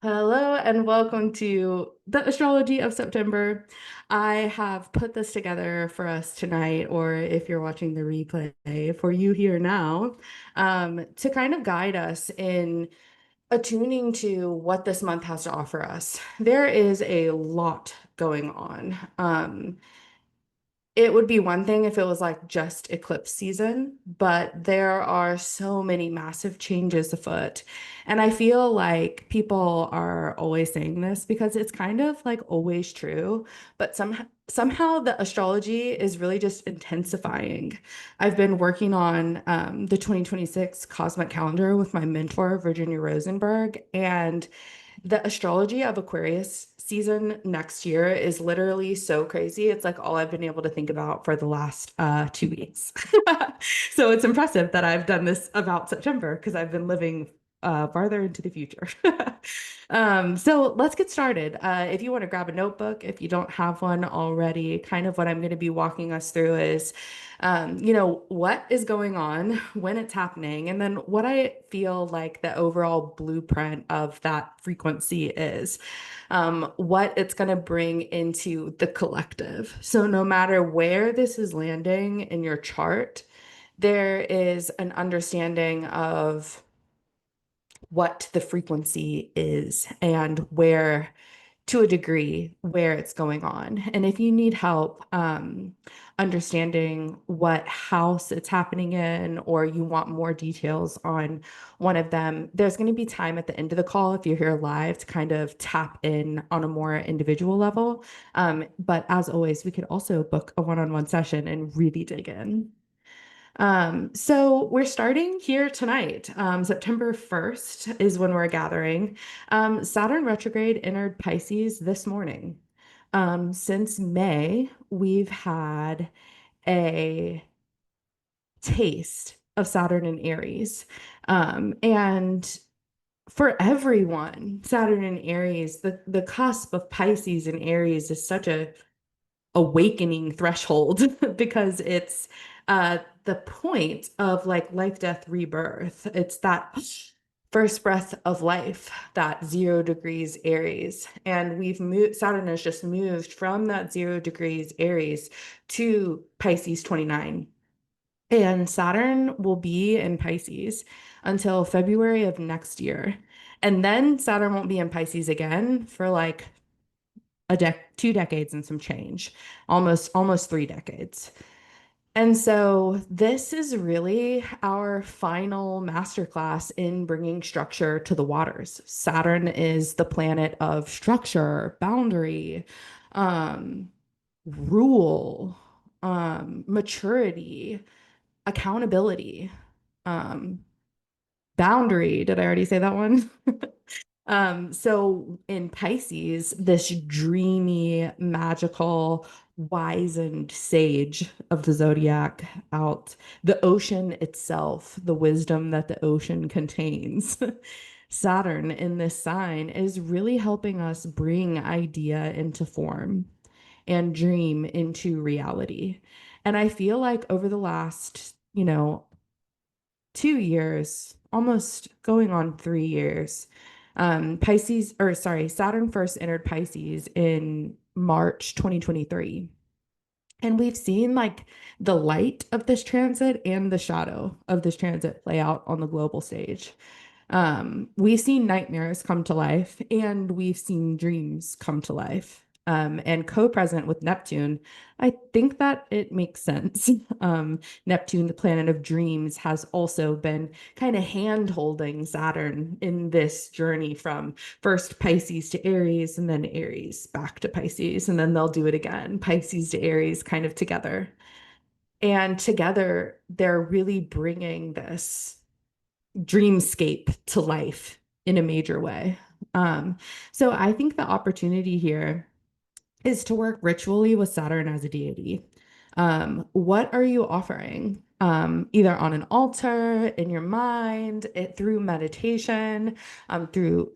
Hello and welcome to the Astrology of September. I have put this together for us tonight, or if you're watching the replay, for you here now, to kind of guide us in attuning to what this month has to offer us. There is a lot going on. It would be one thing if it was like just eclipse season, but there are so many massive changes afoot. And I feel like people are always saying this because it's kind of like always true, but somehow the astrology is really just intensifying. I've been working on the 2026 cosmic calendar with my mentor, Virginia Rosenberg, and the astrology of Aquarius season next year is literally so crazy. It's like all I've been able to think about for the last 2 weeks. So it's impressive that I've done this about September because I've been living farther into the future. So let's get started. If you want to grab a notebook, if you don't have one already, kind of what I'm going to be walking us through is what is going on, when it's happening, and then what I feel like the overall blueprint of that frequency is, what it's going to bring into the collective. So no matter where this is landing in your chart, there is an understanding of what the frequency is and where, to a degree, where it's going on. And if you need help understanding what house it's happening in, or you want more details on one of them, there's going to be time at the end of the call, if you're here live, to kind of tap in on a more individual level. But as always, we could also book a one-on-one session and really dig in. So we're starting here tonight. September 1st is when we're gathering. Saturn retrograde entered Pisces this morning. Since May, we've had a taste of Saturn in Aries. And for everyone, Saturn in Aries, the cusp of Pisces and Aries is such a awakening threshold because it's the point of like life, death, rebirth. It's that first breath of life, that 0 degrees Aries. And we've moved, Saturn has just moved from that 0 degrees Aries to Pisces 29. And Saturn will be in Pisces until February of next year. And then Saturn won't be in Pisces again for like 2 decades and some change, almost 3 decades. And so this is really our final masterclass in bringing structure to the waters. Saturn is the planet of structure, boundary, um, rule, maturity, accountability, um, boundary. Did I already say that one? So in Pisces, this dreamy, magical, wizened sage of the zodiac out, the ocean itself, the wisdom that the ocean contains. Saturn in this sign is really helping us bring idea into form and dream into reality. And I feel like over the last, 2 years, almost going on 3 years. Saturn first entered Pisces in March 2023. And we've seen like the light of this transit and the shadow of this transit play out on the global stage. We've seen nightmares come to life and we've seen dreams come to life. And co-present with Neptune, I think that it makes sense. Neptune, the planet of dreams, has also been kind of hand-holding Saturn in this journey from first Pisces to Aries and then Aries back to Pisces, and then they'll do it again, Pisces to Aries kind of together. And together, they're really bringing this dreamscape to life in a major way. So I think the opportunity here is to work ritually with Saturn as a deity. What are you offering? Either on an altar, in your mind, through meditation, through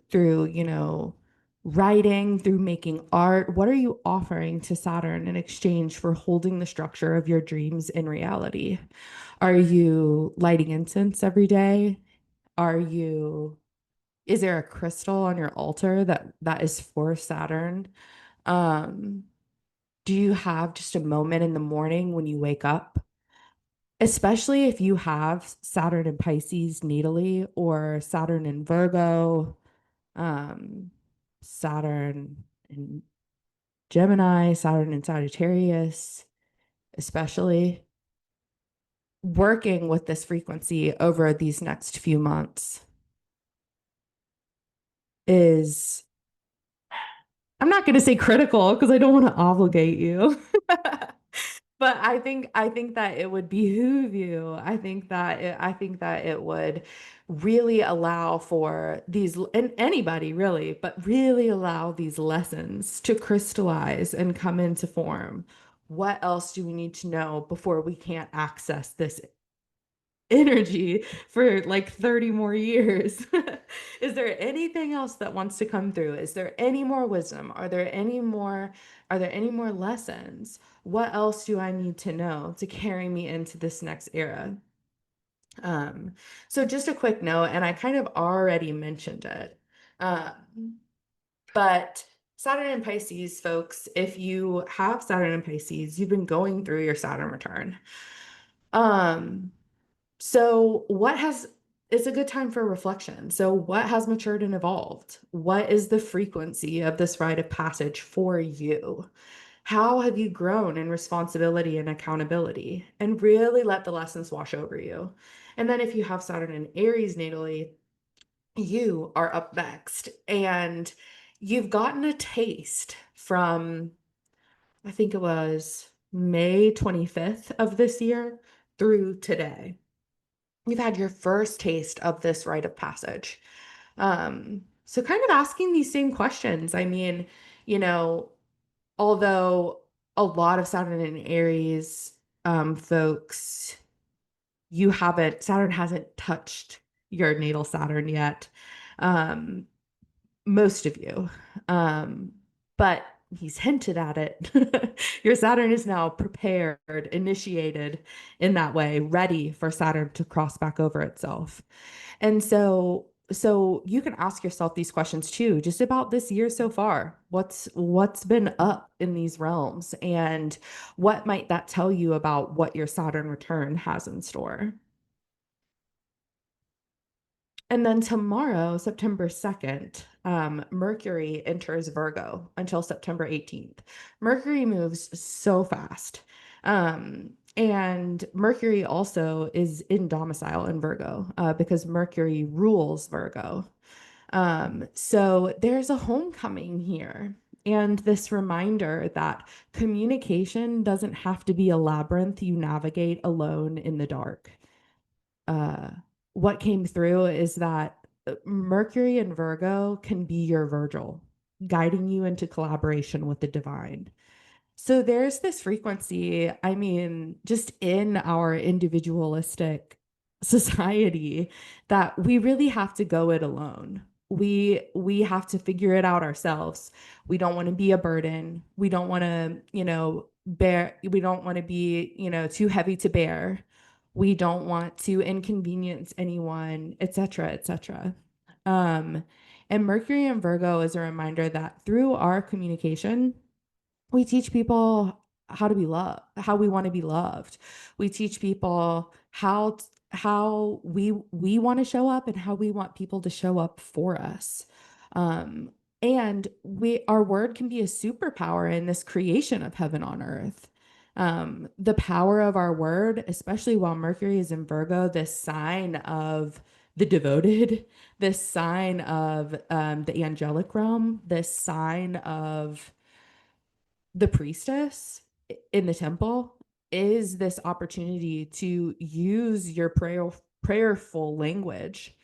writing, through making art. What are you offering to Saturn in exchange for holding the structure of your dreams in reality? Are you lighting incense every day? Are you Is there a crystal on your altar that is for Saturn? Um, do you have just a moment in the morning when you wake up? Especially if you have Saturn in Pisces natally or Saturn in Virgo, um, Saturn in Gemini, Saturn in Sagittarius, especially working with this frequency over these next few months is, I'm not going to say critical because I don't want to obligate you. But I think that it would behoove you. I think that it would really allow for these, and anybody really, but really allow these lessons to crystallize and come into form. What else do we need to know before we can't access this energy for like 30 more years? Is there anything else that wants to come through? Is there any more wisdom? Are there any more lessons? What else do I need to know to carry me into this next era? Um, so just a quick note, and I kind of already mentioned it. But Saturn and Pisces, folks, if you have Saturn and Pisces, you've been going through your Saturn return. Um, so what has it's a good time for reflection. So what has matured and evolved? What is the frequency of this rite of passage for you? How have you grown in responsibility and accountability? And really let the lessons wash over you. And then if you have Saturn in Aries natally, you are up next. And you've gotten a taste from, I think it was May 25th of this year through today. You've had your first taste of this rite of passage. So kind of asking these same questions. I mean, you know, although a lot of Saturn and Aries folks, Saturn hasn't touched your natal Saturn yet. Um, most of you. Um, but he's hinted at it. Your Saturn is now prepared, initiated in that way, ready for Saturn to cross back over itself. And so you can ask yourself these questions too, just about this year so far. What's been up in these realms, and what might that tell you about what your Saturn return has in store? And then tomorrow, September 2nd, Mercury enters Virgo until September 18th. Mercury moves so fast. And Mercury also is in domicile in Virgo because Mercury rules Virgo. So there's a homecoming here. And this reminder that communication doesn't have to be a labyrinth you navigate alone in the dark. uh, what came through is that Mercury and Virgo can be your Virgil, guiding you into collaboration with the divine. So there's this frequency, I mean, just in our individualistic society, that we really have to go it alone. We have to figure it out ourselves. We don't want to be a burden. We don't want to, we don't want to be, too heavy to bear. We don't want to inconvenience anyone, et cetera, et cetera. Um, and Mercury and Virgo is a reminder that through our communication, we teach people how to be loved, how we want to be loved. We teach people how we want to show up and how we want people to show up for us. Um, and our word can be a superpower in this creation of heaven on earth. The power of our word, especially while Mercury is in Virgo, this sign of the devoted, this sign of the angelic realm, this sign of the priestess in the temple, is this opportunity to use your prayerful language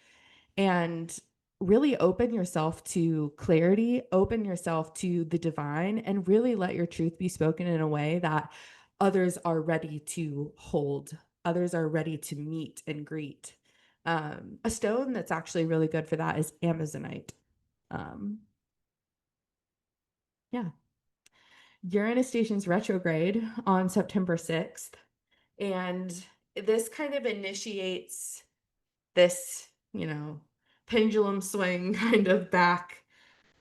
and really open yourself to clarity, open yourself to the divine, and really let your truth be spoken in a way that others are ready to hold, others are ready to meet and greet. A stone that's actually really good for that is Amazonite. Um, yeah. Uranus stations retrograde on September 6th. And this kind of initiates this, pendulum swing kind of back.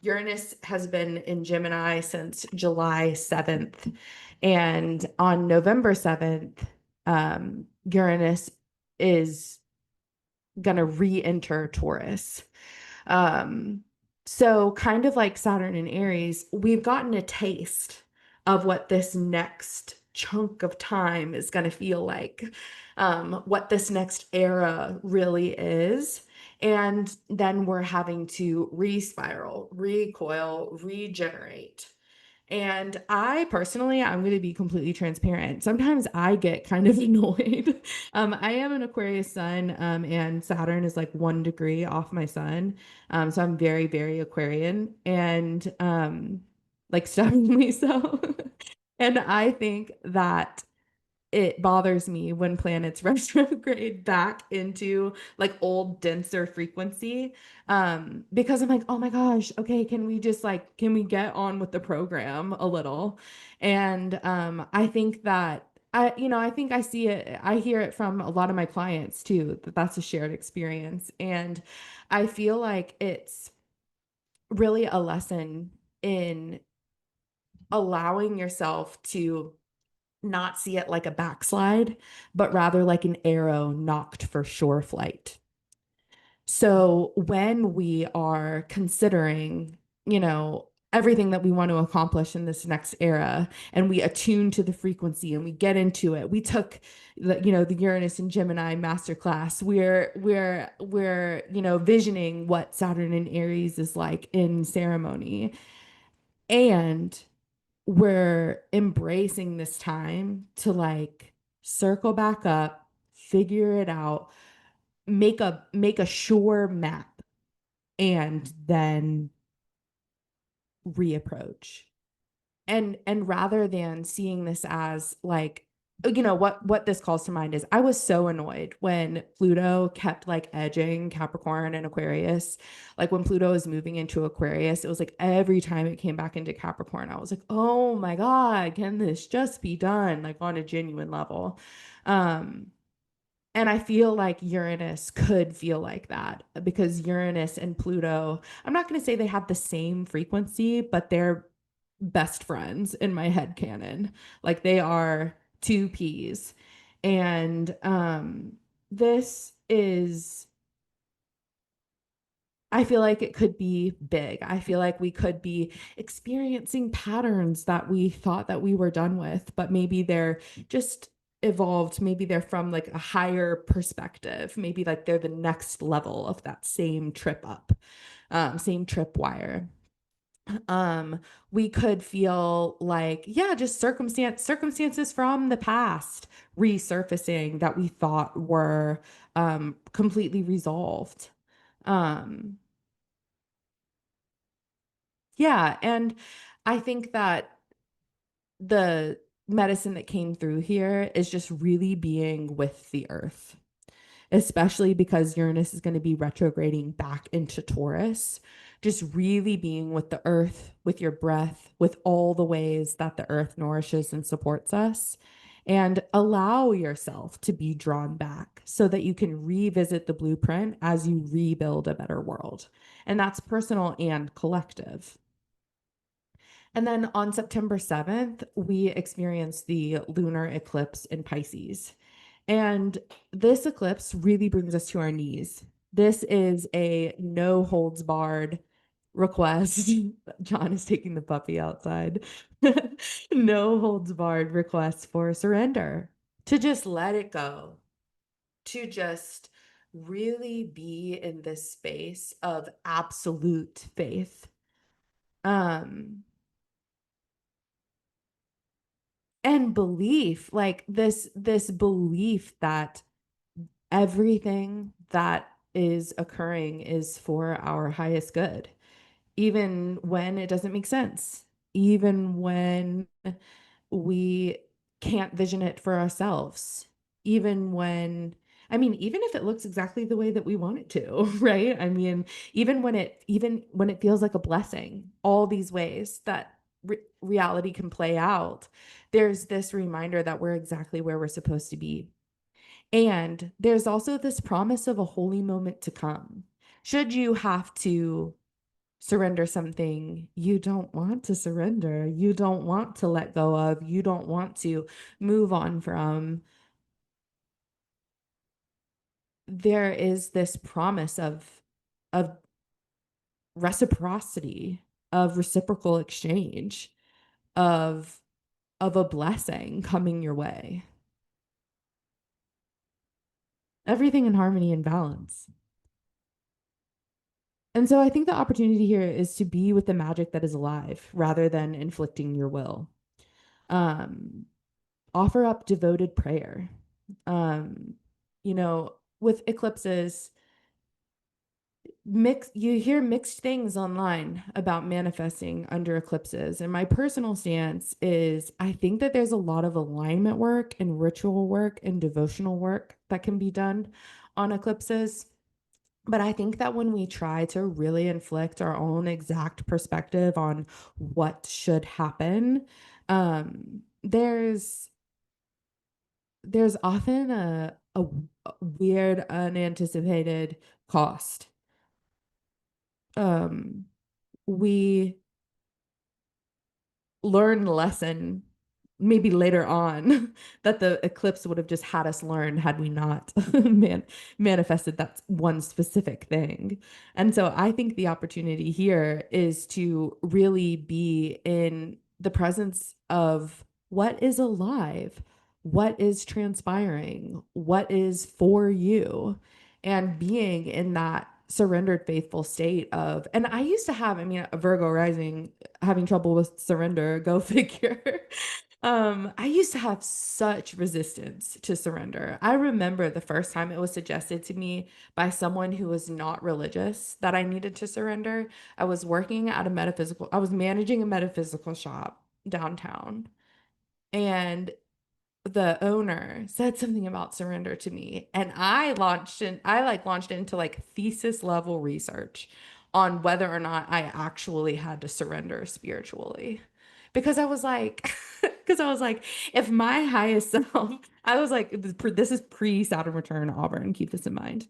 Uranus has been in Gemini since July 7th. And on November 7th, Uranus is going to re enter Taurus. Um, so, kind of like Saturn and Aries, we've gotten a taste of what this next chunk of time is going to feel like, what this next era really is. And then we're having to re-spiral, recoil, regenerate. And I personally, I'm going to be completely transparent. Sometimes I get kind of annoyed. I am an Aquarius sun, and Saturn is like 1 degree off my sun. So I'm very, very Aquarian and like stubbornly so. And I think that it bothers me when planets retrograde back into like old denser frequency, because I'm like, oh my gosh, okay, can we just like, can we get on with the program a little? And I think that I think I see it, I hear it from a lot of my clients too, that that's a shared experience. And I feel like it's really a lesson in allowing yourself to not see it like a backslide, but rather like an arrow knocked for sure flight. So when we are considering, everything that we want to accomplish in this next era, and we attune to the frequency and we get into it, we took the Uranus and Gemini masterclass. We're visioning what Saturn and Aries is like in ceremony, and we're embracing this time to like circle back up, figure it out, make a sure map, and then reapproach. And rather than seeing this as like, what this calls to mind is I was so annoyed when Pluto kept like edging Capricorn and Aquarius. Like when Pluto was moving into Aquarius, it was like every time it came back into Capricorn, I was like, oh my God, can this just be done like on a genuine level? Um, and I feel like Uranus could feel like that because Uranus and Pluto, I'm not going to say they have the same frequency, but they're best friends in my head canon. Like they are two peas. And this is, I feel like it could be big. I feel like we could be experiencing patterns that we thought that we were done with, but maybe they're just evolved. Maybe they're from like a higher perspective. Maybe like they're the next level of that same trip up, same tripwire. um we could feel like, yeah, just circumstances from the past resurfacing that we thought were completely resolved. um yeah, and I think that the medicine that came through here is just really being with the earth, especially because Uranus is going to be retrograding back into Taurus. Just really being with the earth, with your breath, with all the ways that the earth nourishes and supports us. And allow yourself to be drawn back so that you can revisit the blueprint as you rebuild a better world. And that's personal and collective. And then on September 7th, we experienced the lunar eclipse in Pisces. And this eclipse really brings us to our knees. This is a no holds barred request. John is taking the puppy outside. No holds barred request for surrender, to just let it go, to just really be in this space of absolute faith. Um, and belief, like this belief that everything that is occurring is for our highest good, even when it doesn't make sense, even when we can't vision it for ourselves, even when, I mean, even if it looks exactly the way that we want it to, right? I mean, even when it feels like a blessing, all these ways that reality can play out, there's this reminder that we're exactly where we're supposed to be. And there's also this promise of a holy moment to come. Should you have to surrender something you don't want to surrender, you don't want to let go of, you don't want to move on from, there is this promise of reciprocity, of reciprocal exchange, of of a blessing coming your way. Everything in harmony and balance. And so I think the opportunity here is to be with the magic that is alive rather than inflicting your will. Um, Offer up devoted prayer. Um, you know, with eclipses, you hear mixed things online about manifesting under eclipses. And my personal stance is I think that there's a lot of alignment work and ritual work and devotional work that can be done on eclipses. But I think that when we try to really inflict our own exact perspective on what should happen, um, there's there's often a weird, unanticipated cost. Um, we learn lesson maybe later on that the eclipse would have just had us learn had we not manifested that one specific thing. And so I think the opportunity here is to really be in the presence of what is alive, what is transpiring, what is for you, and being in that surrendered faithful state of, and I used to have, I mean, a Virgo rising, having trouble with surrender, go figure. I used to have such resistance to surrender. I remember the first time it was suggested to me by someone who was not religious that I needed to surrender. I was working at I was managing a metaphysical shop downtown, and the owner said something about surrender to me, and I launched into like thesis level research on whether or not I actually had to surrender spiritually, because I was like because I was like, if my highest self, I was like, this is pre Saturn return Auburn, keep this in mind.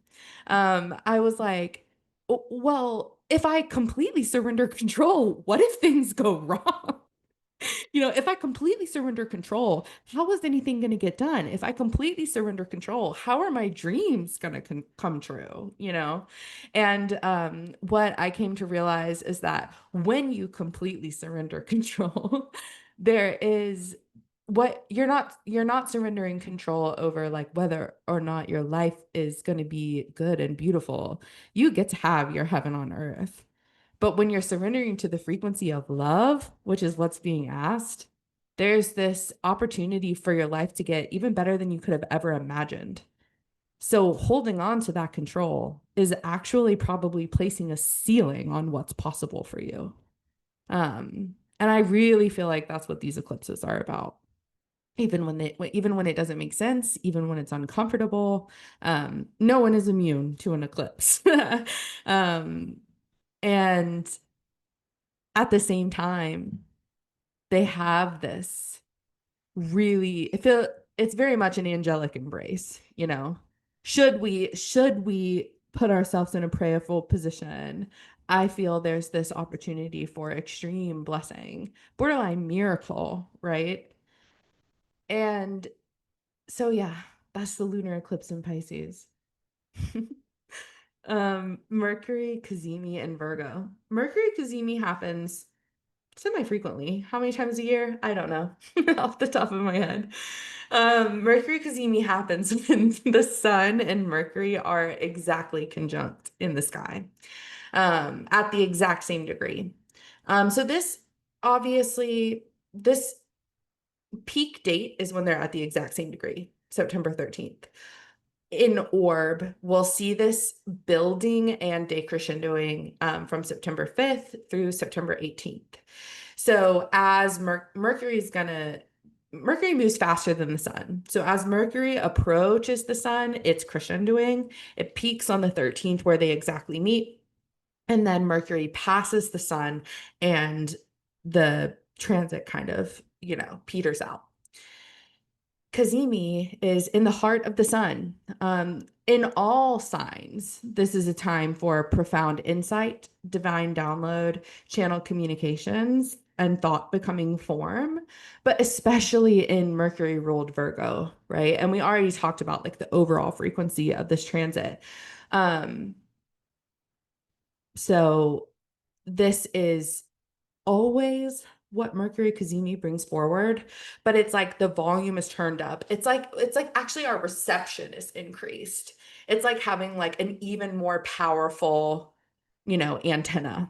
I was like, well, if I completely surrender control, what if things go wrong? If I completely surrender control, how is anything going to get done? If I completely surrender control, how are my dreams going to come true? And what I came to realize is that when you completely surrender control, there is what you're not surrendering control over, like whether or not your life is going to be good and beautiful. You get to have your heaven on earth. But when you're surrendering to the frequency of love, which is what's being asked, there's this opportunity for your life to get even better than you could have ever imagined. So holding on to that control is actually probably placing a ceiling on what's possible for you. And I really feel like that's what these eclipses are about. Even when it doesn't make sense, even when it's uncomfortable, no one is immune to an eclipse. um, and at the same time, they have this really, I feel it's very much an angelic embrace. Should we put ourselves in a prayerful position? I feel there's this opportunity for extreme blessing, borderline miracle, right? And so yeah, that's the lunar eclipse in Pisces. Mercury, Cazimi, and Virgo. Mercury Cazimi happens semi-frequently. How many times a year? I don't know off the top of my head. Mercury Cazimi happens when the sun and Mercury are exactly conjunct in the sky, at the exact same degree. So this peak date is when they're at the exact same degree, September 13th. In orb, we'll see this building and decrescendoing from September 5th through September 18th. So as Mercury moves faster than the sun. So as Mercury approaches the sun, it's crescendoing. It peaks on the 13th where they exactly meet. And then Mercury passes the sun and the transit kind of, peters out. Kazemi is in the heart of the sun. In all signs, this is a time for profound insight, divine download, channel communications, and thought becoming form, but especially in Mercury ruled Virgo, right? And we already talked about like the overall frequency of this transit. Um, so this is always what Mercury Cazimi brings forward, but it's like the volume is turned up. It's like actually our reception is increased. It's like having like an even more powerful, antenna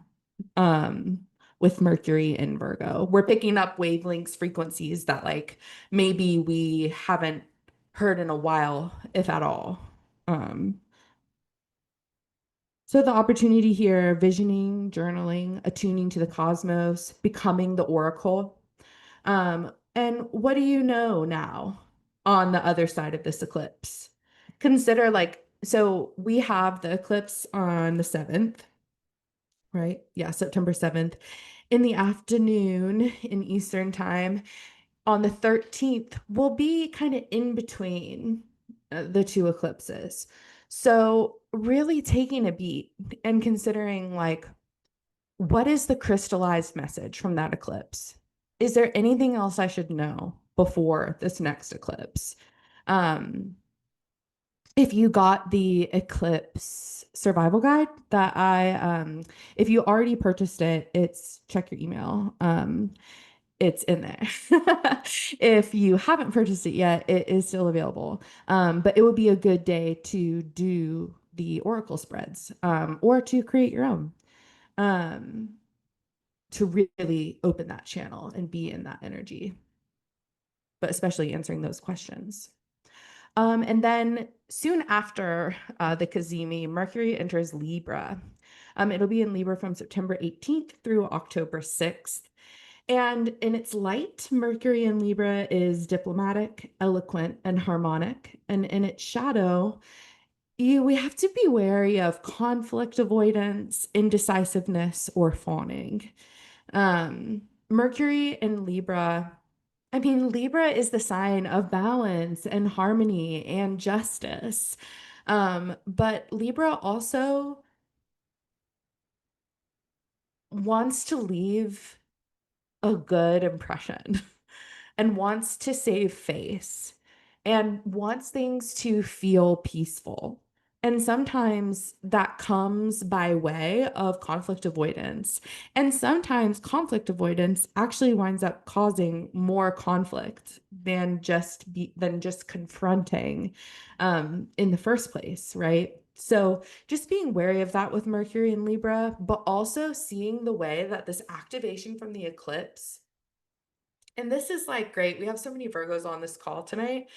um with Mercury in Virgo. We're picking up wavelengths, frequencies that like maybe we haven't heard in a while, if at all. Um so the opportunity here, visioning, journaling, attuning to the cosmos, becoming the oracle. And what do you know now on the other side of this eclipse? Consider like, so we have the eclipse on the 7th, right? Yeah, September 7th in the afternoon in Eastern time. On the 13th, we'll be kind of in between the two eclipses. So, really taking a beat and considering like, what is the crystallized message from that eclipse? Is there anything else I should know before this next eclipse? Um, if you got the eclipse survival guide that if you already purchased it, it's check your email. It's in there. If you haven't purchased it yet, it is still available. But it would be a good day to do the oracle spreads, or to create your own. Um, to really open that channel and be in that energy, but especially answering those questions. And then soon after the Kazemi, Mercury enters Libra. It'll be in Libra from September 18th through October 6th. And in its light, Mercury in Libra is diplomatic, eloquent, and harmonic. And in its shadow, we have to be wary of conflict avoidance, indecisiveness, or fawning. Mercury in Libra, I mean, Libra is the sign of balance and harmony and justice. But Libra also wants to leave a good impression and wants to save face and wants things to feel peaceful. And sometimes that comes by way of conflict avoidance. And sometimes conflict avoidance actually winds up causing more conflict than just confronting in the first place, right? So just being wary of that with Mercury and Libra, but also seeing the way that this activation from the eclipse, and this is like great. We have so many Virgos on this call tonight.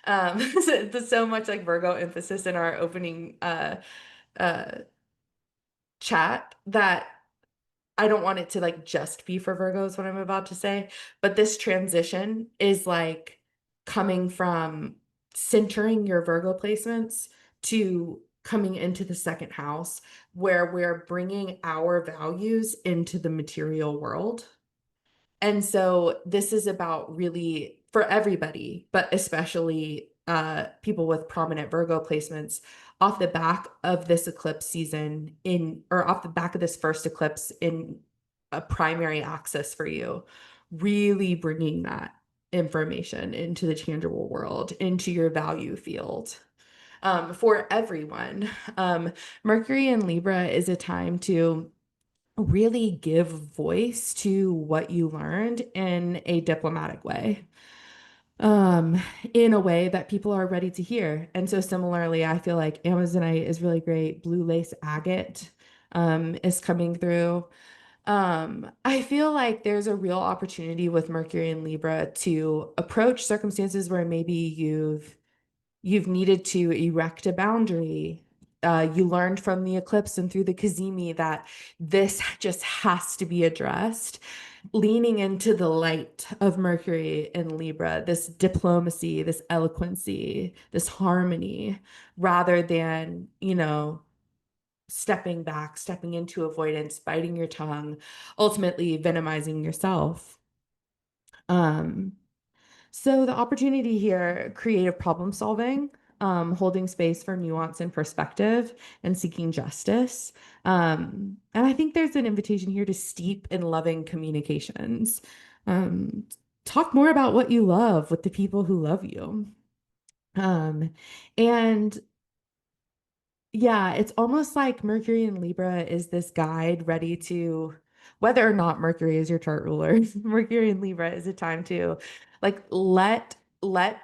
There's so much like Virgo emphasis in our opening uh chat that I don't want it to like just be for Virgos what I'm about to say, but this transition is like coming from centering your Virgo placements to coming into the second house where we're bringing our values into the material world. And so this is about really for everybody, but especially people with prominent Virgo placements off the back of this eclipse season or off the back of this first eclipse in a primary axis for you, really bringing that information into the tangible world, into your value field. For everyone, Mercury in Libra is a time to really give voice to what you learned in a diplomatic way, um, in a way that people are ready to hear. And so similarly, I feel like Amazonite is really great. Blue lace agate is coming through. I feel like there's a real opportunity with Mercury and Libra to approach circumstances where maybe you've needed to erect a boundary. You learned from the eclipse and through the Kazemi that this just has to be addressed. Leaning into the light of Mercury in Libra, this diplomacy, this eloquency, this harmony, rather than, stepping back, stepping into avoidance, biting your tongue, ultimately venomizing yourself. Um, So the opportunity here, creative problem solving, holding space for nuance and perspective, and seeking justice. And I think there's an invitation here to steep in loving communications. Um, Talk more about what you love with the people who love you. Um, and yeah, it's almost like Mercury in Libra is this guide ready to, whether or not Mercury is your chart ruler, Mercury in Libra is a time to like let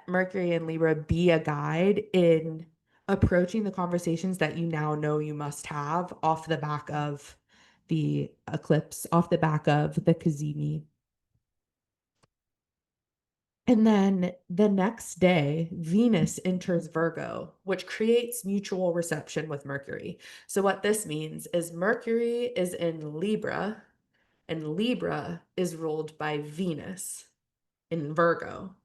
Mercury in Libra be a guide in approaching the conversations that you now know you must have off the back of the eclipse, off the back of the Kazemi. And then the next day, Venus enters Virgo, which creates mutual reception with Mercury. So, what this means is Mercury is in Libra, and Libra is ruled by Venus in Virgo,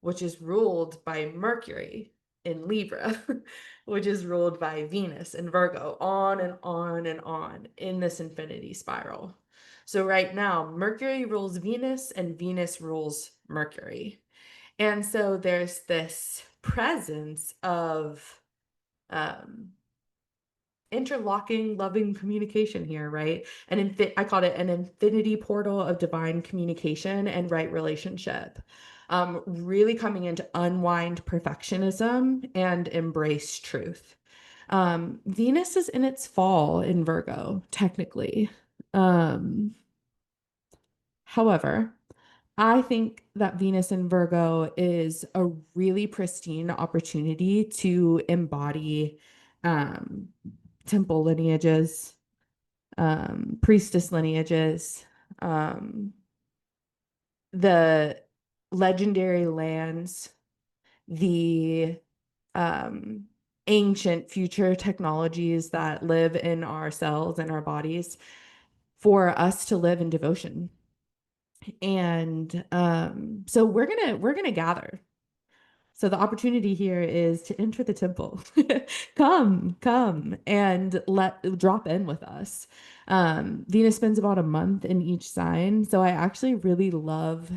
which is ruled by Mercury in Libra, which is ruled by Venus in Virgo, on and on and on in this infinity spiral. So, right now, Mercury rules Venus, and Venus rules Mercury. And so there's this presence of um, interlocking, loving communication here, right? I called it an infinity portal of divine communication and right relationship. Really coming in to unwind perfectionism and embrace truth. Venus is in its fall in Virgo, technically. Um, However, I think that Venus in Virgo is a really pristine opportunity to embody um, temple lineages, priestess lineages, um, the legendary lands, the um, ancient future technologies that live in our cells and our bodies for us to live in devotion. And so we're gonna gather. So the opportunity here is to enter the temple. Come and let drop in with us. Venus spends about a month in each sign. So I actually really love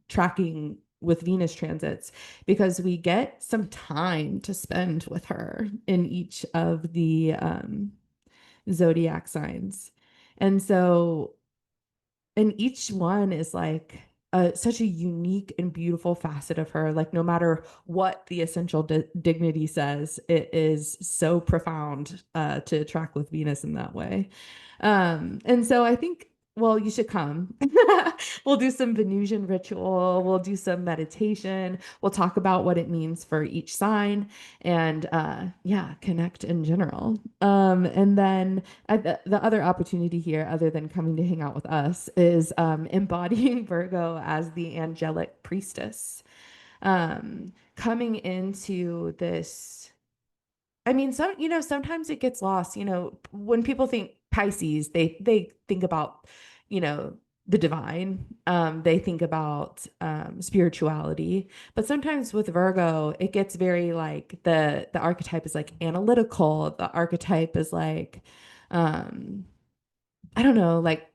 tracking with Venus transits because we get some time to spend with her in each of the zodiac signs. And so and each one is like such a unique and beautiful facet of her. Like, no matter what the essential dignity says, it is so profound to track with Venus in that way. And so I think, well, you should come. We'll do some Venusian ritual, we'll do some meditation, we'll talk about what it means for each sign, and yeah, connect in general. And then the other opportunity here, other than coming to hang out with us, is embodying Virgo as the angelic priestess. Coming into this, I mean, sometimes it gets lost. When people think Pisces, they think about, you know, the divine. They think about spirituality, but sometimes with Virgo, it gets very like the archetype is like analytical. The archetype is like, um, I don't know, like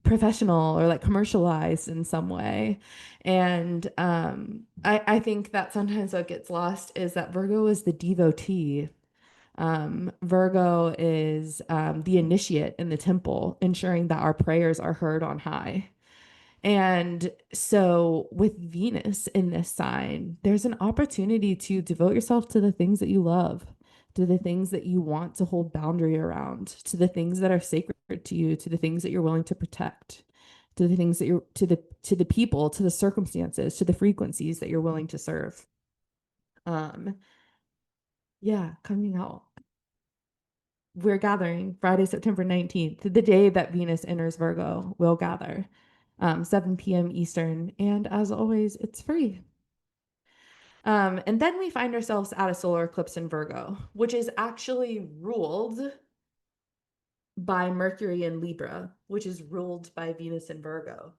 professional or like commercialized in some way. And I think that sometimes what gets lost is that Virgo is the devotee. Virgo is the initiate in the temple, ensuring that our prayers are heard on high. And so, with Venus in this sign, there's an opportunity to devote yourself to the things that you love, to the things that you want to hold boundary around, to the things that are sacred to you, to the things that you're willing to protect, to the things that you're to the people, to the circumstances, to the frequencies that you're willing to serve. Um, yeah, coming out. We're gathering Friday, September 19th, the day that Venus enters Virgo. We'll gather 7 p.m. Eastern. And as always, it's free. And then we find ourselves at a solar eclipse in Virgo, which is actually ruled by Mercury in Libra, which is ruled by Venus in Virgo.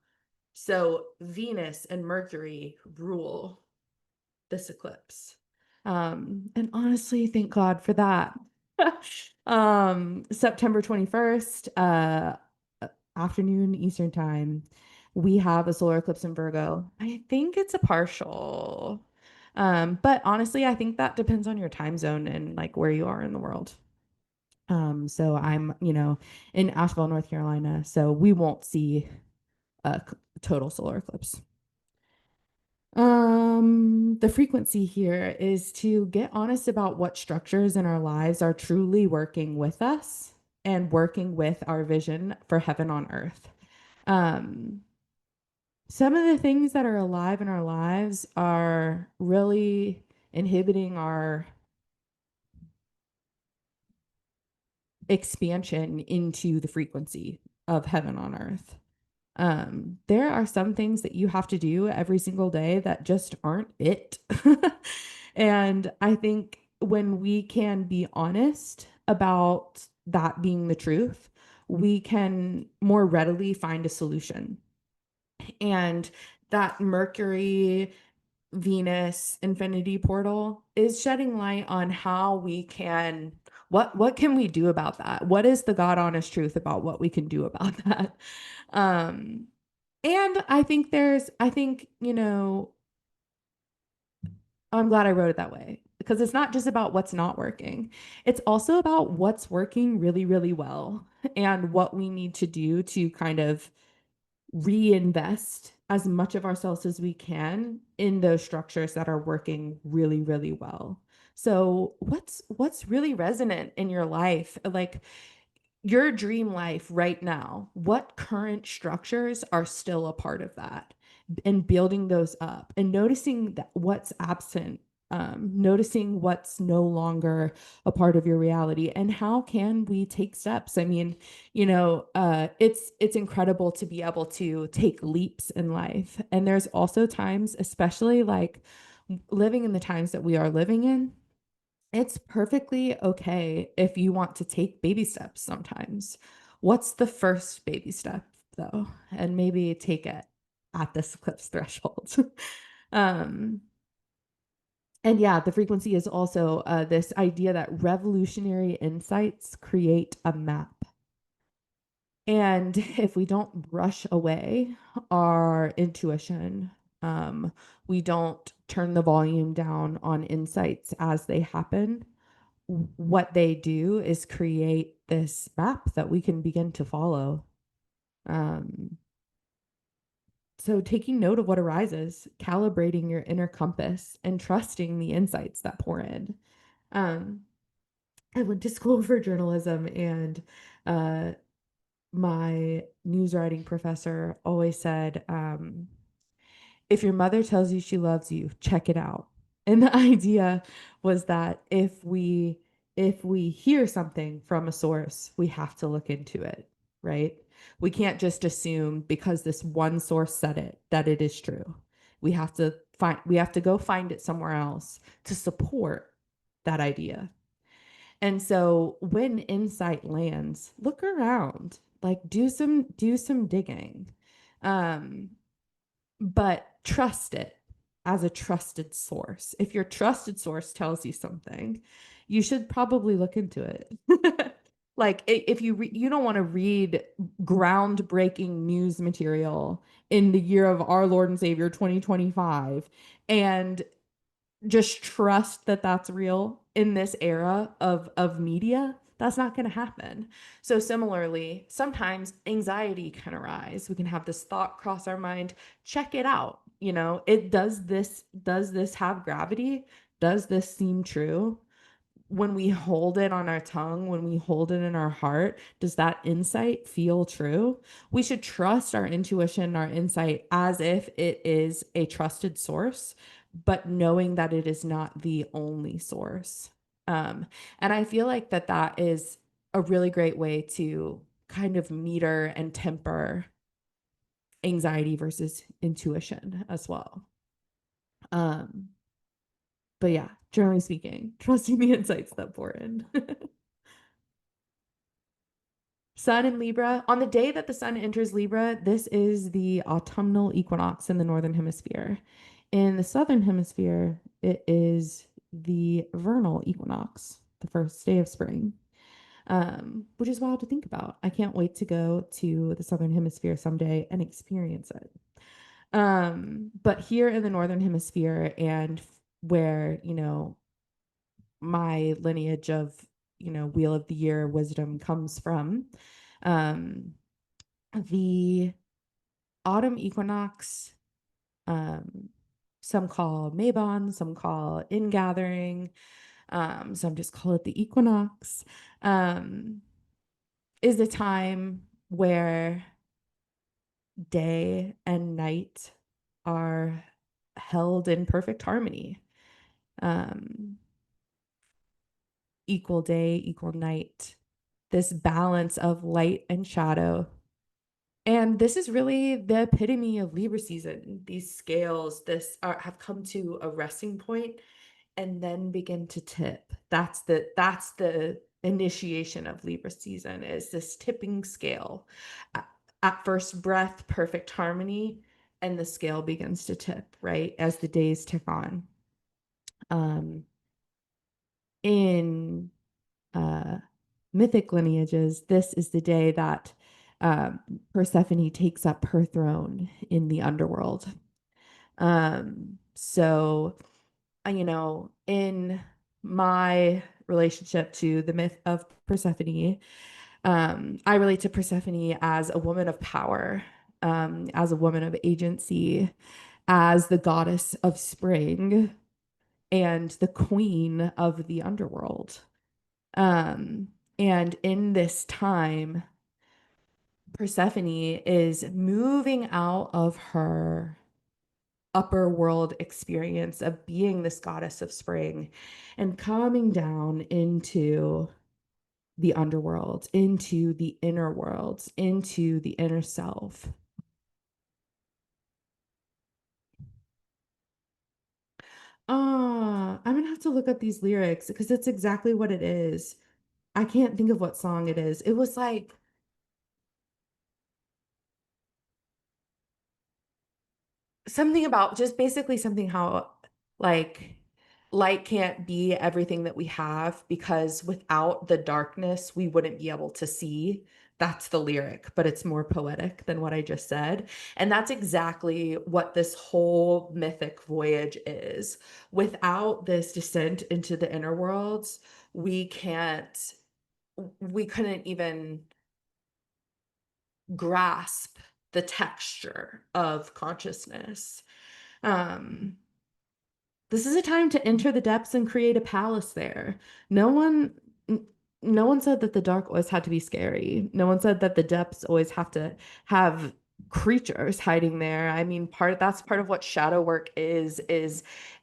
So Venus and Mercury rule this eclipse. And honestly, thank God for that. September 21st, afternoon Eastern time. We have a solar eclipse in Virgo. I think it's a partial. But honestly, I think that depends on your time zone and like where you are in the world. So I'm, in Asheville, North Carolina, so we won't see a total solar eclipse. The frequency here is to get honest about what structures in our lives are truly working with us and working with our vision for heaven on earth. Um, some of the things that are alive in our lives are really inhibiting our expansion into the frequency of heaven on earth. There are some things that you have to do every single day that just aren't it. And I think when we can be honest about that being the truth, we can more readily find a solution. And that Mercury Venus infinity portal is shedding light on how we can what can we do about that? What is the God honest truth about what we can do about that? Um and I think, I'm glad I wrote it that way because it's not just about what's not working. It's also about what's working really, really well and what we need to do to kind of reinvest as much of ourselves as we can in those structures that are working really, really well. So what's really resonant in your life? Like your dream life right now, what current structures are still a part of that? And building those up and noticing that what's absent, noticing what's no longer a part of your reality, and how can we take steps? I mean, it's incredible to be able to take leaps in life, and there's also times, especially like living in the times that we are living in, it's perfectly okay if you want to take baby steps sometimes. What's the first baby step, though? And maybe take it at this eclipse threshold. um, and yeah, the frequency is also this idea that revolutionary insights create a map. And if we don't brush away our intuition, we don't turn the volume down on insights as they happen, what they do is create this map that we can begin to follow. Um, so taking note of what arises, calibrating your inner compass, and trusting the insights that pour in. Um, I went to school for journalism, and uh, my news writing professor always said, if your mother tells you she loves you, check it out. And the idea was that if we hear something from a source, we have to look into it, right? We can't just assume because this one source said it that it is true. We have to go find it somewhere else to support that idea. And so when insight lands, look around, like do some digging. Um, but trust it as a trusted source. If your trusted source tells you something, you should probably look into it. Like if you don't want to read groundbreaking news material in the year of our Lord and Savior 2025 and just trust that that's real in this era of media, that's not going to happen. So similarly, sometimes anxiety can arise. We can have this thought cross our mind. Check it out. It does this have gravity? Does this seem true? When we hold it on our tongue, when we hold it in our heart, does that insight feel true? We should trust our intuition, our insight, as if it is a trusted source, but knowing that it is not the only source. And I feel like that is a really great way to kind of meter and temper anxiety versus intuition as well. Um, but yeah, generally speaking, trusting the insights that pour in. Sun in Libra. On the day that the sun enters Libra, this is the autumnal equinox in the northern hemisphere. In the southern hemisphere, it is the vernal equinox, the first day of spring. which is wild to think about. I can't wait to go to the Southern Hemisphere someday and experience it. But here in the Northern Hemisphere and where, my lineage of, Wheel of the Year wisdom comes from, um, the autumn equinox, um, some call Mabon, some call ingathering, some just call it the equinox, um, is a time where day and night are held in perfect harmony. Um, Equal day, equal night, this balance of light and shadow. And this is really the epitome of Libra season. These scales, have come to a resting point and then begin to tip. That's the initiation of Libra season, is this tipping scale. At first breath, perfect harmony, and the scale begins to tip, right, as the days tick on. In uh, mythic lineages, this is the day that um, Persephone takes up her throne in the underworld. So, in my relationship to the myth of Persephone, I relate to Persephone as a woman of power, as a woman of agency, as the goddess of spring and the queen of the underworld. Um, and in this time, Persephone is moving out of her upper world experience of being this goddess of spring and coming down into the underworld, into the inner worlds, into the inner self. I'm gonna have to look up these lyrics because it's exactly what it is. I can't think of what song it is. It was like something about just basically something how like light can't be everything that we have because without the darkness we wouldn't be able to see. That's the lyric, but it's more poetic than what I just said. And that's exactly what this whole mythic voyage is. Without this descent into the inner worlds, we can't we couldn't even grasp the texture of consciousness. Um, this is a time to enter the depths and create a palace there. No one no one said that the dark always had to be scary. No one said that the depths always have to have creatures hiding there. I mean, that's part of what shadow work is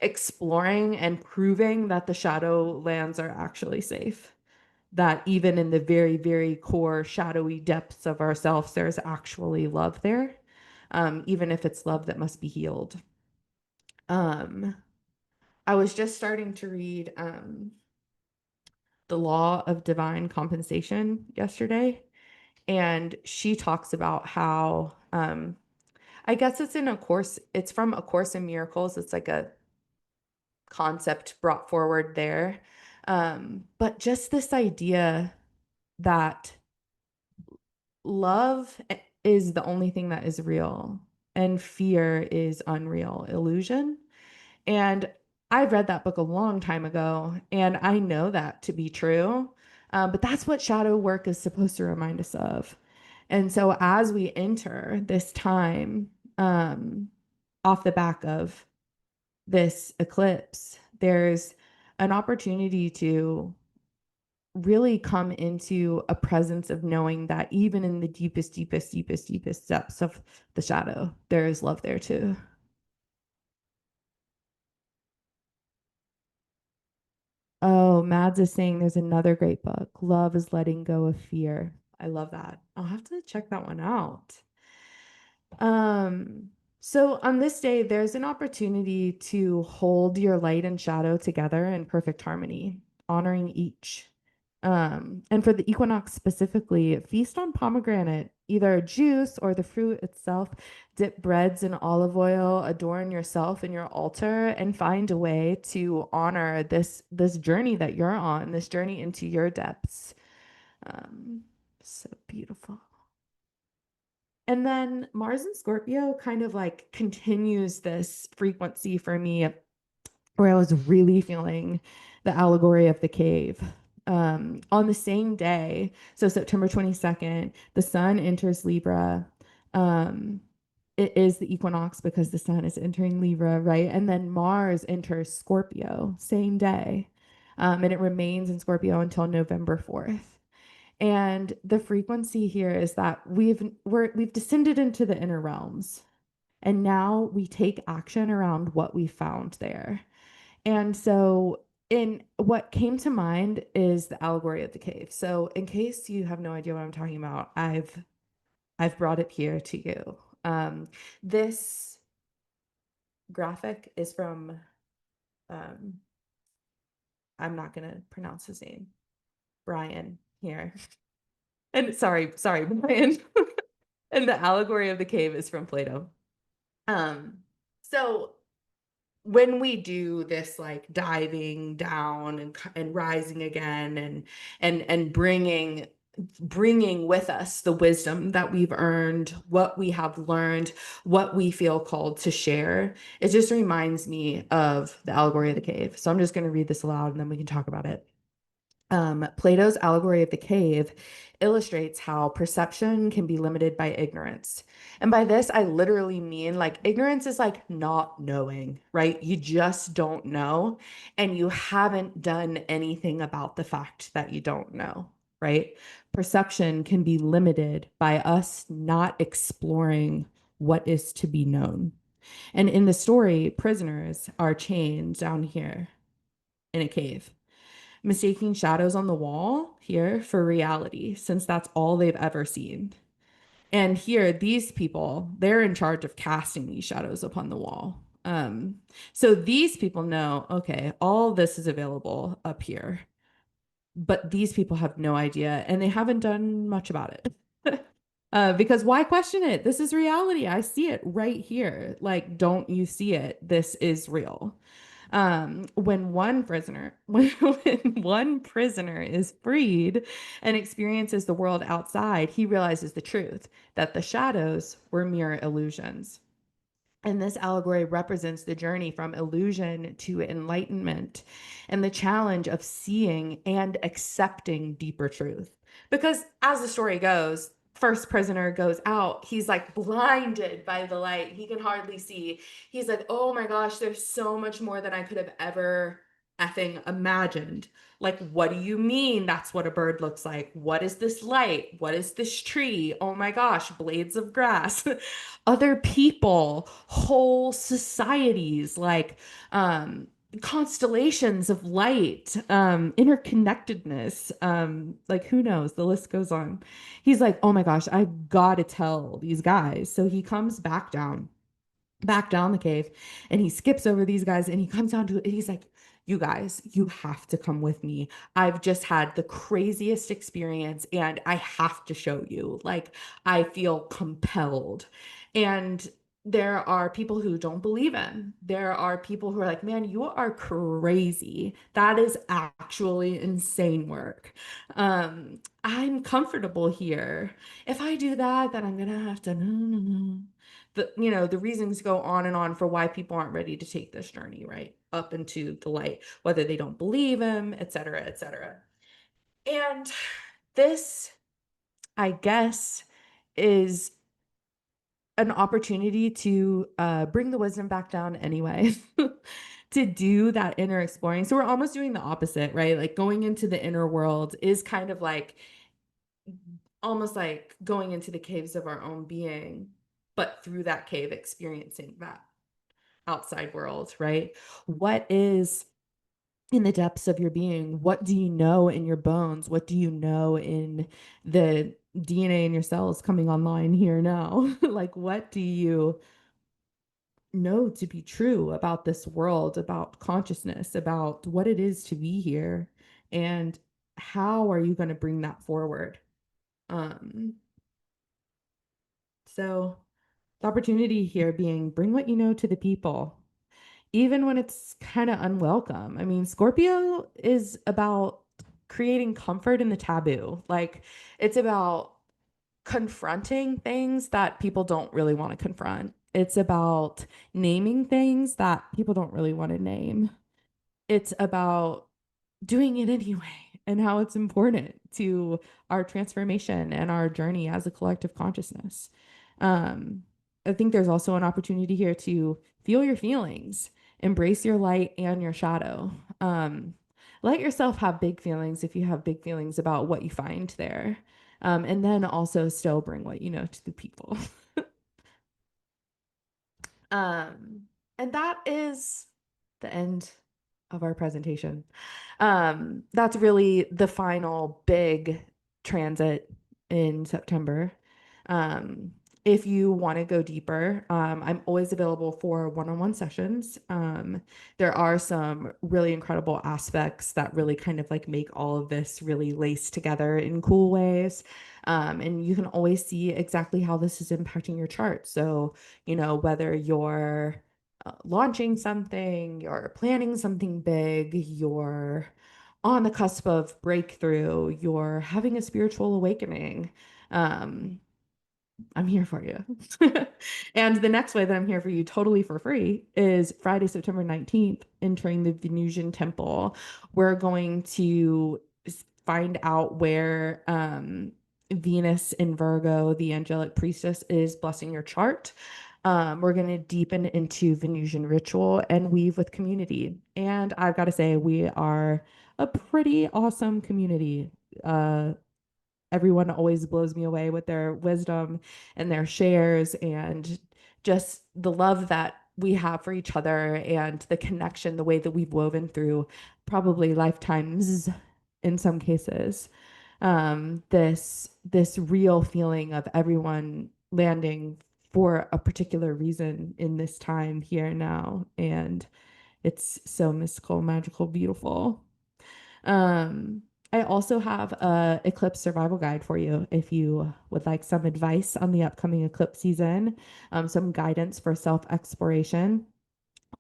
exploring and proving that the shadow lands are actually safe. That even in the very, very core shadowy depths of ourselves, there's actually love there, even if it's love that must be healed. Um, I was just starting to read The Law of Divine Compensation yesterday, and she talks about how I guess it's in a course, it's from A Course in Miracles. It's like a concept brought forward there. But just this idea that love is the only thing that is real, and fear is unreal illusion. And I read that book a long time ago, and I know that to be true. But that's what shadow work is supposed to remind us of. And so as we enter this time, um, off the back of this eclipse, there's an opportunity to really come into a presence of knowing that even in the deepest, deepest, deepest, deepest depths of the shadow, there is love there too. Oh, Mads is saying there's another great book. Love is letting go of fear. I love that. I'll have to check that one out. Um, so on this day, there's an opportunity to hold your light and shadow together in perfect harmony, honoring each. And for the equinox specifically, feast on pomegranate, either juice or the fruit itself. Dip breads in olive oil, adorn yourself and your altar, and find a way to honor this journey that you're on, this journey into your depths. Um, so beautiful. And then Mars in Scorpio kind of like continues this frequency for me where I was really feeling the allegory of the cave. On the same day, so September 22nd, the sun enters Libra. Um, it is the equinox because the sun is entering Libra, right? And then Mars enters Scorpio, same day. And it remains in Scorpio until November 4th. And the frequency here is that we've descended into the inner realms, and now we take action around what we found there. And so in what came to mind is the allegory of the cave. So in case you have no idea what I'm talking about, I've brought it here to you. This graphic is from um, I'm not gonna pronounce his name, Brian here. And sorry, Brian. And the allegory of the cave is from Plato. Um, so when we do this like diving down and rising again and bringing with us the wisdom that we've earned, what we have learned, what we feel called to share, it just reminds me of the allegory of the cave. So I'm just going to read this aloud and then we can talk about it. Plato's allegory of the cave illustrates how perception can be limited by ignorance. And by this, I literally mean like ignorance is like not knowing, right? You just don't know, and you haven't done anything about the fact that you don't know, right? Perception can be limited by us not exploring what is to be known. And in the story, prisoners are chained down here in a cave, mistaking shadows on the wall here for reality, since that's all they've ever seen. And here, these people, they're in charge of casting these shadows upon the wall. So these people know, okay, all this is available up here, but these people have no idea and they haven't done much about it. Because why question it? This is reality. I see it right here. Like, don't you see it? This is real. When one prisoner is freed and experiences the world outside, he realizes the truth that the shadows were mere illusions. And this allegory represents the journey from illusion to enlightenment and the challenge of seeing and accepting deeper truth. Because as the story goes, first prisoner goes out, he's like blinded by the light. He can hardly see. He's like, oh my gosh, there's so much more than I could have ever effing imagined. Like, what do you mean that's what a bird looks like? What is this light? What is this tree? Oh my gosh, blades of grass. Other people, whole societies, like constellations of light, interconnectedness, like who knows, the list goes on. He's like, oh my gosh, I've got to tell these guys. So he comes back down the cave, and he skips over these guys and he comes down to it. He's like, you guys, you have to come with me. I've just had the craziest experience and I have to show you. Like, I feel compelled. And there are people who don't believe him. There are people who are like, man, you are crazy. That is actually insane work. I'm comfortable here. If I do that, then I'm gonna have to the reasons go on and on for why people aren't ready to take this journey, right, up into the light, whether they don't believe him, et cetera, et cetera. And this, I guess, is an opportunity to bring the wisdom back down anyway. To do that inner exploring. So we're almost doing the opposite, right? Like going into the inner world is kind of like almost like going into the caves of our own being, but through that cave experiencing that outside world, right? What is in the depths of your being? What do you know in your bones? What do you know in the DNA in your cells coming online here now? Like, what do you know to be true about this world, about consciousness, about what it is to be here? And how are you going to bring that forward? Um, so the opportunity here being bring what you know to the people, even when it's kind of unwelcome. I mean, Scorpio is about creating comfort in the taboo. Like it's about confronting things that people don't really want to confront. It's about naming things that people don't really want to name. It's about doing it anyway and how it's important to our transformation and our journey as a collective consciousness. Um, I think there's also an opportunity here to feel your feelings, embrace your light and your shadow. Um, Let yourself have big feelings if you have big feelings about what you find there. And then also still bring what you know to the people. Um, and that is the end of our presentation. That's really the final big transit in September. Um, if you want to go deeper, I'm always available for one-on-one sessions. There are some really incredible aspects that really kind of like make all of this really lace together in cool ways. And you can always see exactly how this is impacting your chart. So, whether you're launching something, you're planning something big, you're on the cusp of breakthrough, you're having a spiritual awakening. Um, I'm here for you. And the next way that I'm here for you totally for free is Friday, September 19th, entering the Venusian temple. We're going to find out where Venus in Virgo, the angelic priestess, is blessing your chart. We're going to deepen into Venusian ritual and weave with community. And I've got to say, we are a pretty awesome community. Everyone always blows me away with their wisdom and their shares and just the love that we have for each other and the connection, the way that we've woven through probably lifetimes in some cases. This real feeling of everyone landing for a particular reason in this time here now. And it's so mystical, magical, beautiful. Um, I also have a eclipse survival guide for you if you would like some advice on the upcoming eclipse season, some guidance for self-exploration,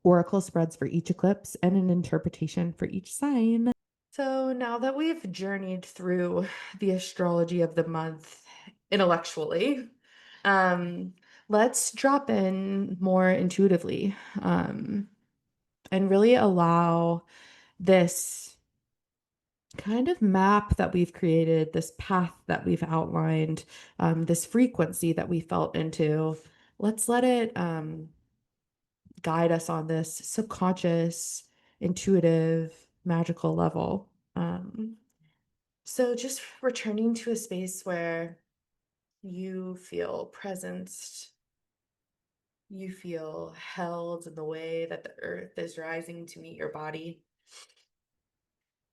oracle spreads for each eclipse, and an interpretation for each sign. So now that we've journeyed through the astrology of the month intellectually, um, let's drop in more intuitively, and really allow this kind of map that we've created, this path that we've outlined, this frequency that we felt into, let's let it guide us on this subconscious, intuitive, magical level. So just returning to a space where you feel presenced, you feel held in the way that the earth is rising to meet your body.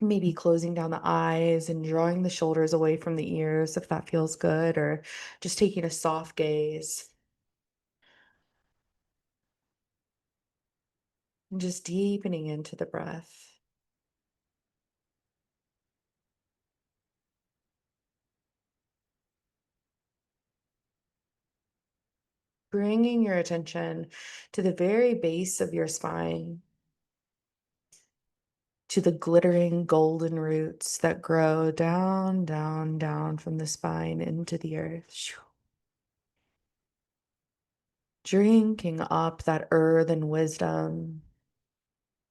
Maybe closing down the eyes and drawing the shoulders away from the ears if that feels good, or just taking a soft gaze and just deepening into the breath. Bringing your attention to the very base of your spine, to the glittering golden roots that grow down, down, down from the spine into the earth. Drinking up that earthen wisdom,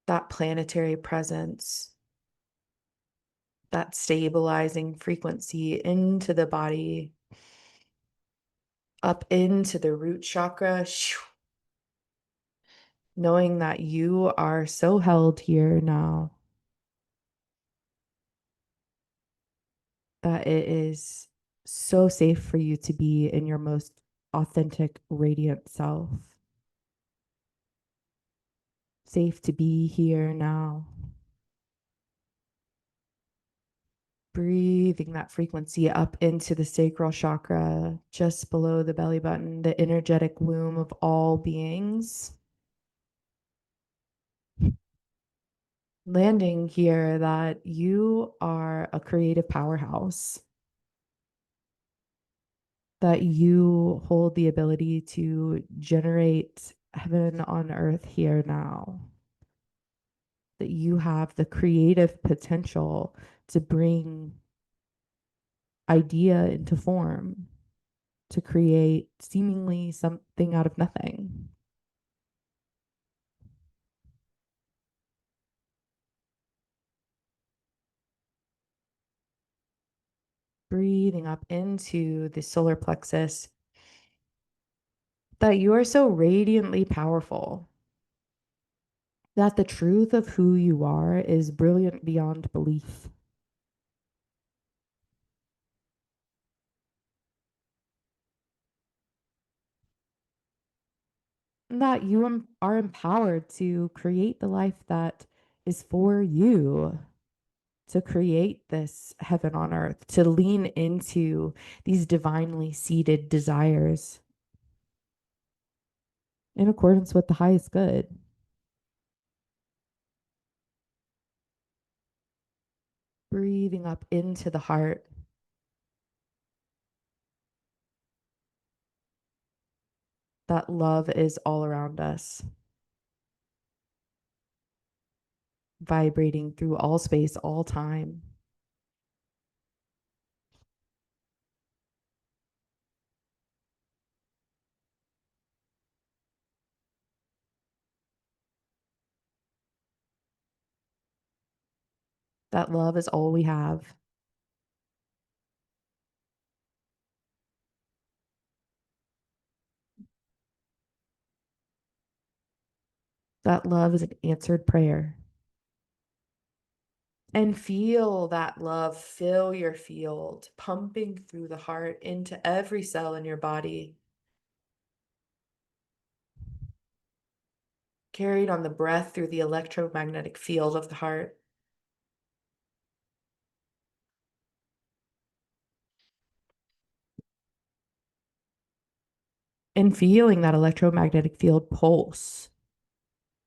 that planetary presence, that stabilizing frequency into the body, up into the root chakra, knowing that you are so held here now, that it is so safe for you to be in your most authentic, radiant self. Safe to be here now. Breathing that frequency up into the sacral chakra, just below the belly button, the energetic womb of all beings. Landing here that you are a creative powerhouse, that you hold the ability to generate heaven on earth here now, that you have the creative potential to bring idea into form, to create seemingly something out of nothing. Breathing up into the solar plexus, that you are so radiantly powerful, that the truth of who you are is brilliant beyond belief, and that you are empowered to create the life that is for you, to create this heaven on earth, to lean into these divinely seated desires in accordance with the highest good. Breathing up into the heart, that love is all around us, vibrating through all space, all time. That love is all we have. That love is an answered prayer. And feel that love fill your field, pumping through the heart into every cell in your body, carried on the breath through the electromagnetic field of the heart. And feeling that electromagnetic field pulse,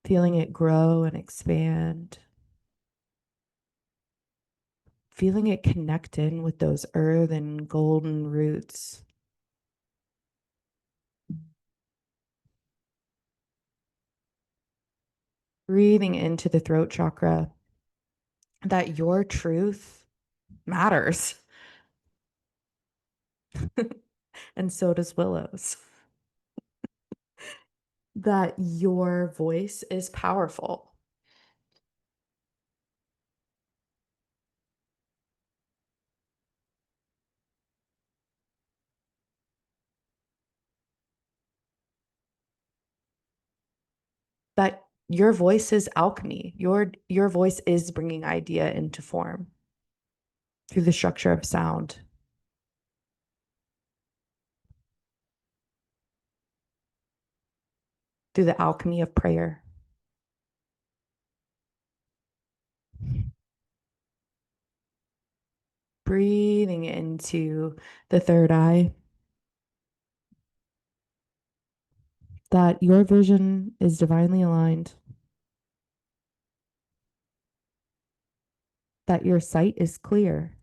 feeling it grow and expand, feeling it connect in with those earthen golden roots. Breathing into the throat chakra, that your truth matters, and so does Willow's. That your voice is powerful, that your voice is alchemy. Your voice is bringing idea into form through the structure of sound, through the alchemy of prayer. Breathing into the third eye, that your vision is divinely aligned, that your sight is clear,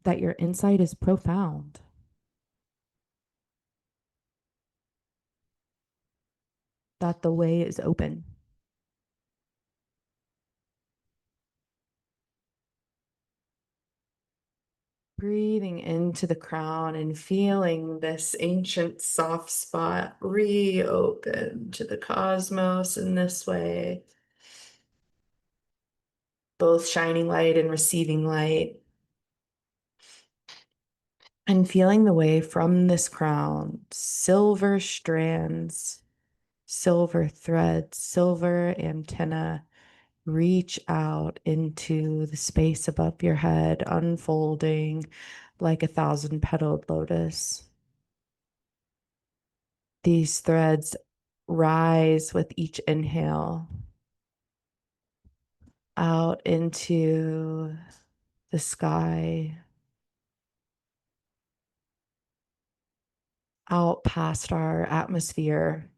that your insight is profound, that the way is open. Breathing into the crown and feeling this ancient soft spot reopen to the cosmos in this way, both shining light and receiving light. And feeling the way from this crown, silver strands, silver threads, silver antenna reach out into the space above your head, unfolding like a thousand-petaled lotus. These threads rise with each inhale out into the sky, out past our atmosphere,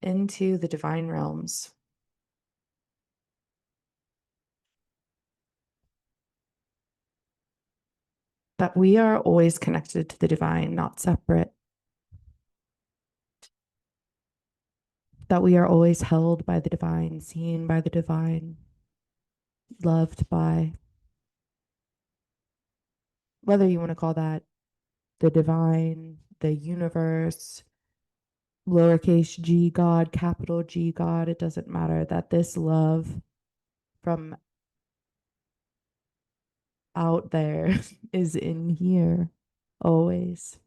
into the divine realms. That we are always connected to the divine, not separate. that we are always held by the divine, seen by the divine, loved by, whether you want to call that the divine, the universe, lowercase g God, capital G God, it doesn't matter, that this love from out there is in here always.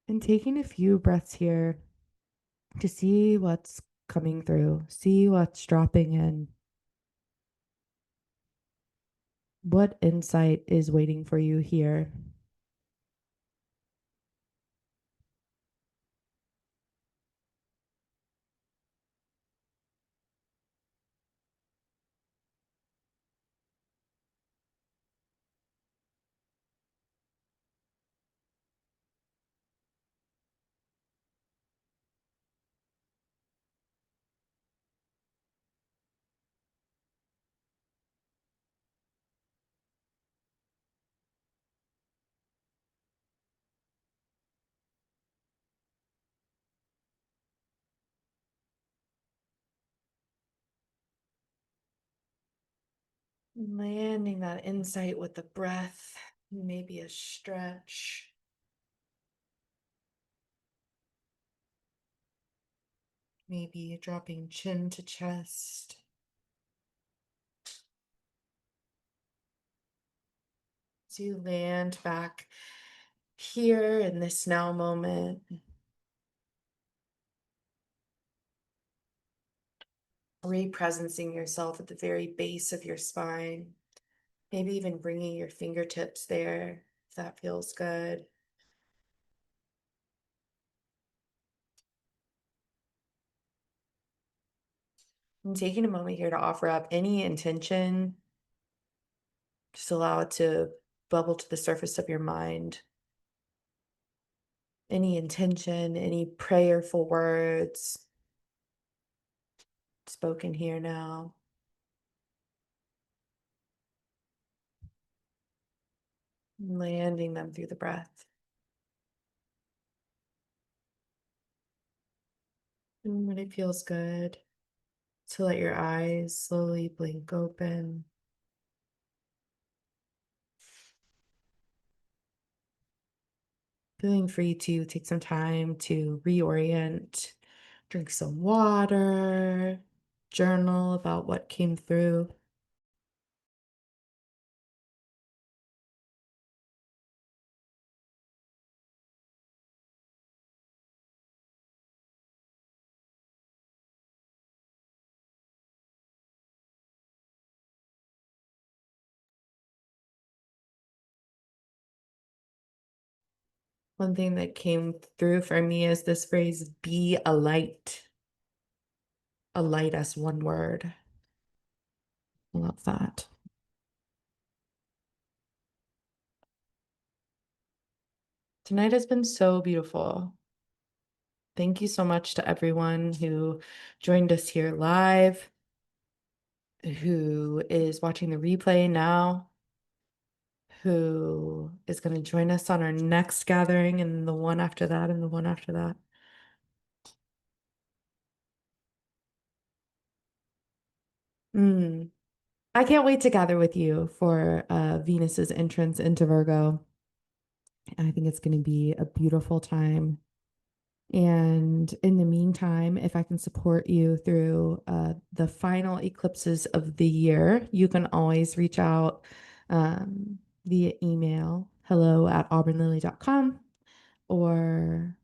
And taking a few breaths here to see what's coming through, see what's dropping in, what insight is waiting for you here. Landing that insight with the breath, maybe a stretch. Maybe dropping chin to chest. So you land back here in this now moment. Represencing yourself at the very base of your spine. Maybe even bringing your fingertips there, if that feels good. And taking a moment here to offer up any intention, just allow it to bubble to the surface of your mind. Any intention, any prayerful words spoken here now. Landing them through the breath. And when it feels good, to let your eyes slowly blink open. Feeling free to take some time to reorient, drink some water, journal about what came through. One thing that came through for me is this phrase, be a light. A light as one word. I love that. Tonight has been so beautiful. Thank you so much to everyone who joined us here live, who is watching the replay now, who is going to join us on our next gathering and the one after that and the one after that. I can't wait to gather with you for Venus's entrance into Virgo. I think it's going to be a beautiful time. And in the meantime, if I can support you through the final eclipses of the year, you can always reach out via email, hello@auburnlily.com, or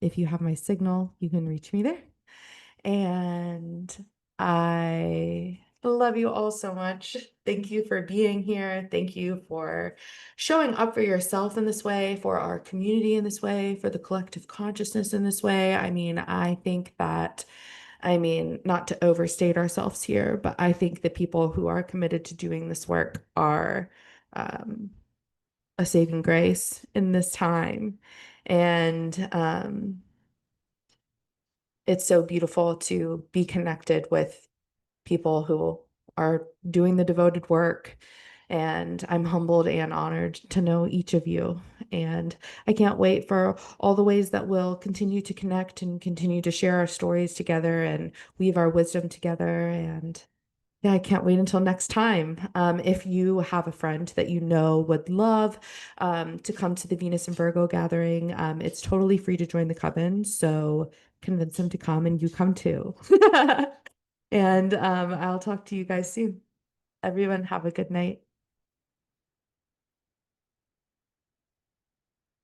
if you have my signal, you can reach me there. And I love you all so much. Thank you for being here. Thank you for showing up for yourself in this way, for our community in this way, for the collective consciousness in this way. I mean, I think that, not to overstate ourselves here, but I think the people who are committed to doing this work are a saving grace in this time. And it's so beautiful to be connected with people who are doing the devoted work. And I'm humbled and honored to know each of you. And I can't wait for all the ways that we'll continue to connect and continue to share our stories together and weave our wisdom together. And yeah, I can't wait until next time. If you have a friend that you know would love to come to the Venus and Virgo gathering, it's totally free to join the coven. So convince them to come and you come too. And I'll talk to you guys soon. Everyone, have a good night.